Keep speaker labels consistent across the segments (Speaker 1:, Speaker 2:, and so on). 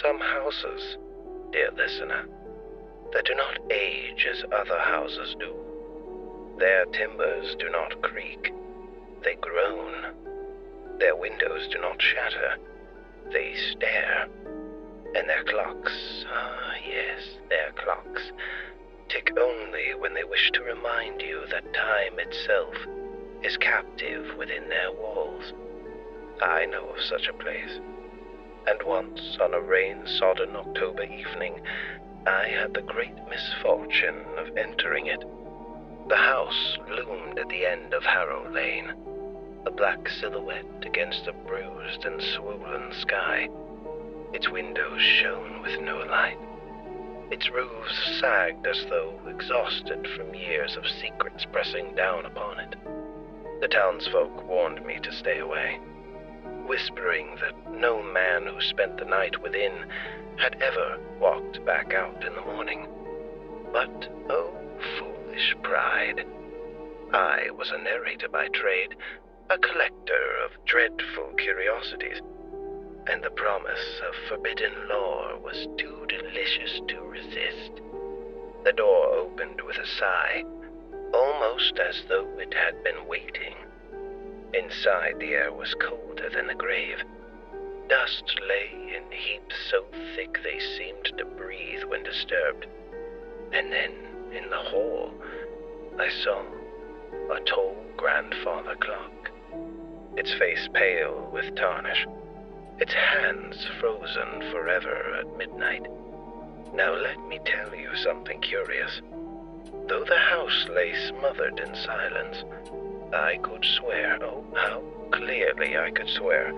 Speaker 1: some houses, dear listener, that do not age as other houses do. Their timbers do not creak, they groan. Their windows do not shatter, they stare. And their clocks, yes, their clocks, tick only when they wish to remind you that time itself is captive within their walls. I know of such a place, and once on a rain-sodden October evening, I had the great misfortune of entering it. The house loomed at the end of Harrow Lane, a black silhouette against a bruised and swollen sky. Its windows shone with no light. Its roofs sagged as though exhausted from years of secrets pressing down upon it. The townsfolk warned me to stay away, whispering that no man who spent the night within had ever walked back out in the morning. But, oh, foolish pride. I was a narrator by trade, a collector of dreadful curiosities, and the promise of forbidden lore was too delicious to resist. The door opened with a sigh, almost as though it had been waiting. Inside, the air was colder than the grave. Dust lay in heaps so thick they seemed to breathe when disturbed. And then, in the hall, I saw a tall grandfather clock, its face pale with tarnish, its hands frozen forever at midnight. Now let me tell you something curious. Though the house lay smothered in silence, I could swear, oh, how clearly I could swear,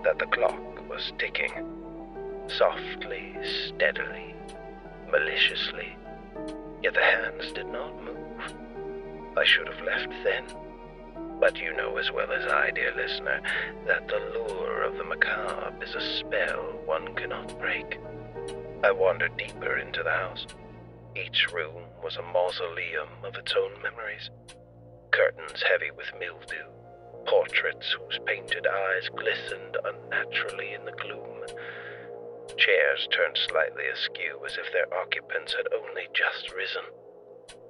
Speaker 1: that the clock was ticking. Softly, steadily, maliciously. Yet the hands did not move. I should have left then. But you know as well as I, dear listener, that the lure of the macabre is a spell one cannot break. I wandered deeper into the house. Each room was a mausoleum of its own memories. Curtains heavy with mildew, portraits whose painted eyes glistened unnaturally in the gloom. Chairs turned slightly askew as if their occupants had only just risen.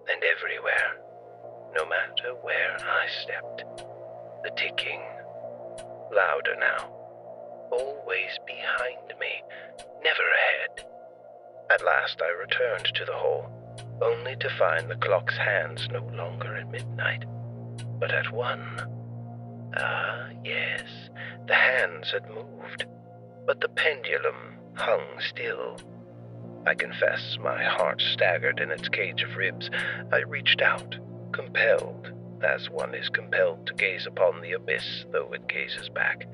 Speaker 1: And everywhere, no matter where I stepped, the ticking, louder now, always behind me, never ahead. At last I returned to the hall, only to find the clock's hands no longer at midnight, but at 1. Ah, yes, the hands had moved, but the pendulum hung still. I confess my heart staggered in its cage of ribs. I reached out, compelled, as one is compelled to gaze upon the abyss though it gazes back.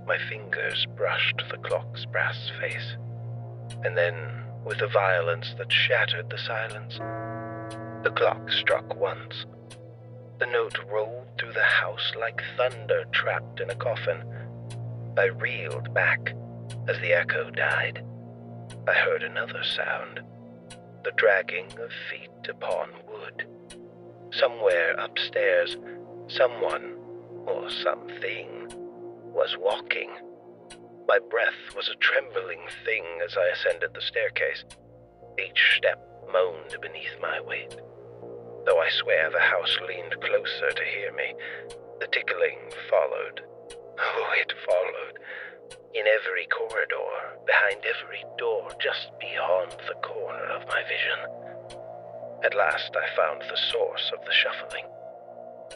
Speaker 1: My fingers brushed the clock's brass face, and then, with a violence that shattered the silence, the clock struck once. The note rolled through the house like thunder trapped in a coffin. I reeled back as the echo died. I heard another sound, the dragging of feet upon wood. Somewhere upstairs, someone, or something, was walking. My breath was a trembling thing as I ascended the staircase. Each step moaned beneath my weight. Though I swear the house leaned closer to hear me, the tickling followed. Oh, it followed. In every corridor, behind every door, just beyond the corner of my vision. At last I found the source of the shuffling.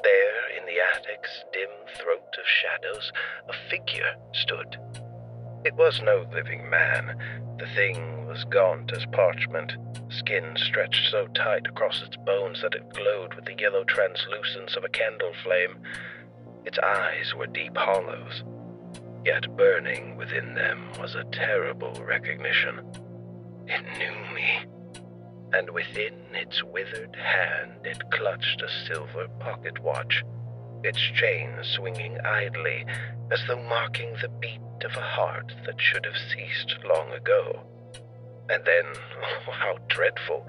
Speaker 1: There, in the attic's dim throat of shadows, a figure stood. It was no living man. The thing was gaunt as parchment, skin stretched so tight across its bones that it glowed with the yellow translucence of a candle flame. Its eyes were deep hollows, yet burning within them was a terrible recognition. It knew me, and within its withered hand it clutched a silver pocket watch, its chain swinging idly as though marking the beat of a heart that should have ceased long ago. And then, oh, how dreadful,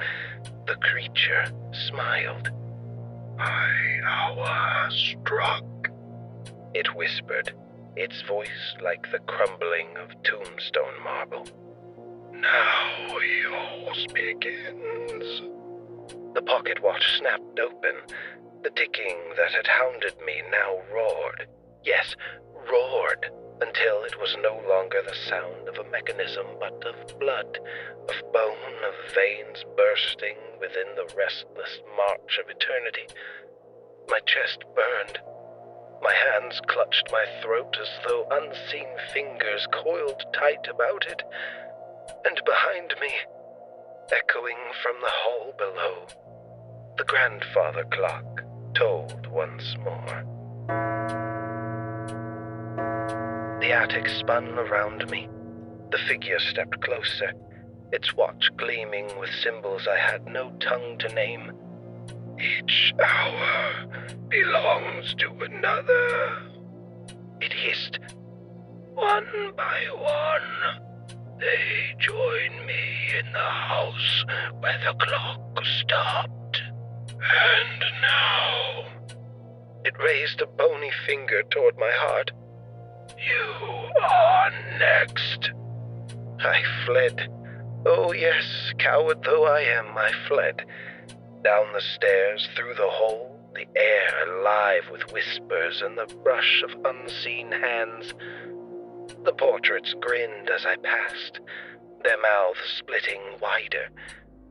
Speaker 1: the creature smiled. "My hour struck," it whispered, its voice like the crumbling of tombstone marble. "Now yours begins." The pocket watch snapped open. The ticking that had hounded me now roared. Yes, roared, until it was no longer the sound of a mechanism, but of blood, of bone, of veins bursting within the restless march of eternity. My chest burned. My hands clutched my throat as though unseen fingers coiled tight about it. And behind me, echoing from the hall below, the grandfather clock tolled once more. The attic spun around me. The figure stepped closer, its watch gleaming with symbols I had no tongue to name. "Each hour belongs to another," it hissed. "One by one, they join me in the house where the clock stopped. And now..." It raised a bony finger toward my heart. "You are next." I fled. Oh yes, coward though I am, I fled. Down the stairs, through the hall, the air alive with whispers and the brush of unseen hands. The portraits grinned as I passed, their mouths splitting wider,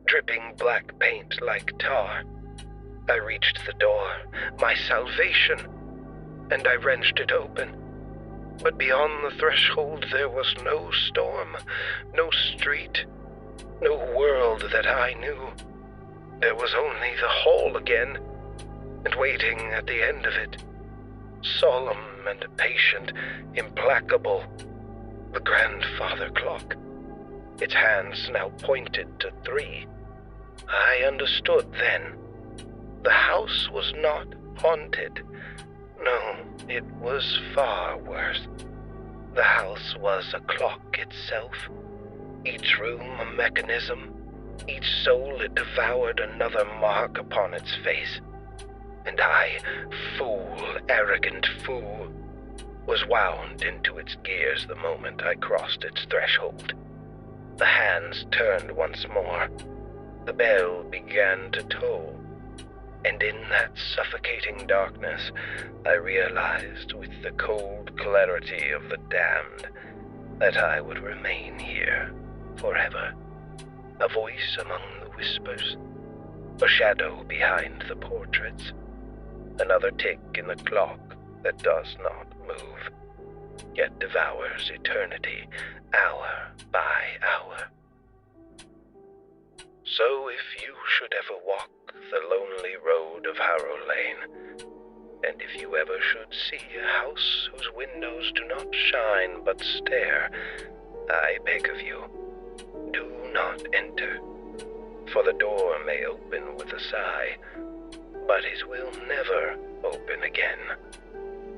Speaker 1: dripping black paint like tar. I reached the door, my salvation, and I wrenched it open. But beyond the threshold there was no storm, no street, no world that I knew. There was only the hall again, and waiting at the end of it, solemn and patient, implacable, the grandfather clock. Its hands now pointed to 3. I understood then. The house was not haunted. No, it was far worse. The house was a clock itself, each room a mechanism, each soul it devoured another mark upon its face. And I, fool, arrogant fool, was wound into its gears the moment I crossed its threshold. The hands turned once more. The bell began to toll. And in that suffocating darkness, I realized with the cold clarity of the damned that I would remain here forever. A voice among the whispers, a shadow behind the portraits, another tick in the clock that does not move, yet devours eternity hour by hour. So if you should ever walk the lonely road of Harrow Lane, and if you ever should see a house whose windows do not shine but stare, I beg of you, do not enter, for the door may open with a sigh, but it will never open again.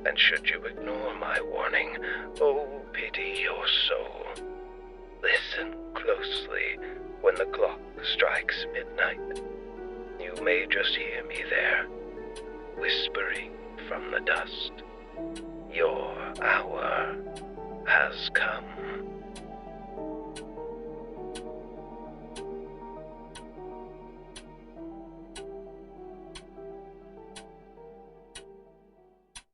Speaker 1: And should you ignore my warning, oh, pity your soul. Listen closely when the clock strikes midnight. You may just hear me there, whispering from the dust. Your hour has come.